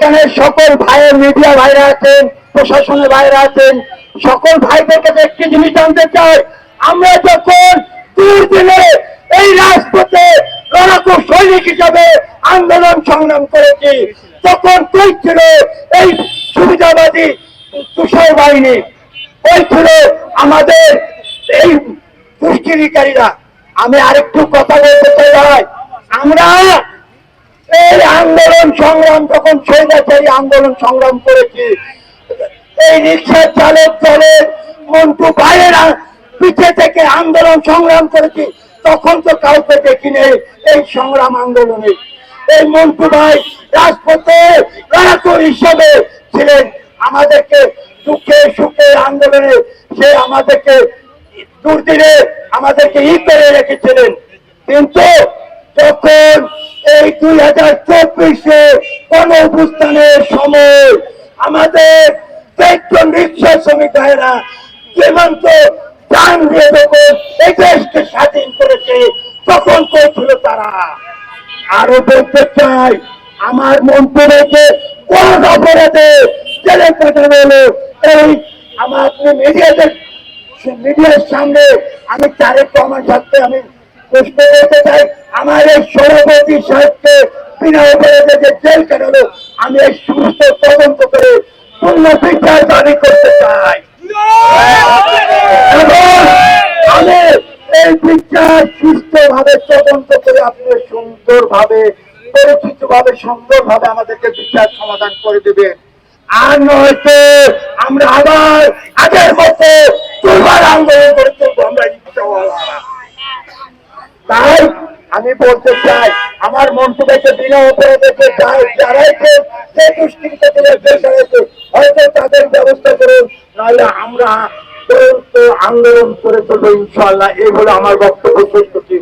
এখানে সকল ভাইয়ের মিডিয়া ভাইরা আছেন, প্রশাসনের ভাইরা আছেন, সকল ভাইদের কাছে একটি জিনিস জানতে চাই, আমরা যখন দুর্দিনে এই রাজপথে লড়াকু সৈনিক হিসাবে আন্দোলন সংগ্রাম করেছি, তখন কই ছিল এই সুবিধাবাদী তুষার বাহিনী, ওই ছিল আমাদের এই দুষ্কৃতিকারীরা। আমি আরেকটু কথা বলতে চাই ভাই, আমরা এই আন্দোলন সংগ্রাম যখন স্বৈরাচারী আন্দোলন সংগ্রাম করেছি, এই রিক্সার চালক দলের মন্টু ভাইয়েরা পিছিয়ে থেকে আন্দোলন সংগ্রাম করেছি, তখন তো কাউকে দেখিনি এই সংগ্রাম আন্দোলনে। এই মন্টু ভাই রাজপথে লড়াকু হিসেবে ছিলেন, আমাদেরকে সুখে সুখে আন্দোলনে সে আমাদেরকে দুর্দিনে আমাদেরকে করে রেখেছিলেন। কিন্তু যখন এই 2024-এ গণ অভ্যুত্থানের সময় আমাদের কয়েকজন রিক্সা শ্রমিক ভাইয়েরা জীবন্ত প্রাণ দিয়ে যখন এই দেশকে স্বাধীন করেছে, তখন করেছিল তারা। আরো বলতে চাই, আমার মন্ত্রীকে কোন অপরাধে জেলে পাঠানো হলো, এই আমার মিডিয়ার সামনে আমি তারেক রহমান সাথে আমি প্রশ্ন করতে চাই, আমার এই সভাপতি সাহেবকে বিনা অপরাধে যে জেল কাটালো, আমি এই সুস্থ তদন্ত করে পূর্ণ বিচার দাবি করতে চাই। এবং আমি এই বিচার সুস্থ ভাবে তদন্ত করে আপনি সুন্দর ভাবে পরিচিত ভাবে সুন্দর ভাবে আমাদেরকে বিচার সমাধান করে দেবেন। আর নয়তো আমরা আবার আগের মতো দুর্বার আন্দোলন করে চলবো আমরা। তাই আমি বলতে চাই, আমার মন্ত্রীকে বিনা অপরাধে যারাই যে দুষ্কৃতিকারীরা হয়তো তাদের ব্যবস্থা করুন, নাহলে আমরা আন্দোলন করে চলবো ইনশাআল্লাহ। এই বলে আমার বক্তব্য শেষ করছি।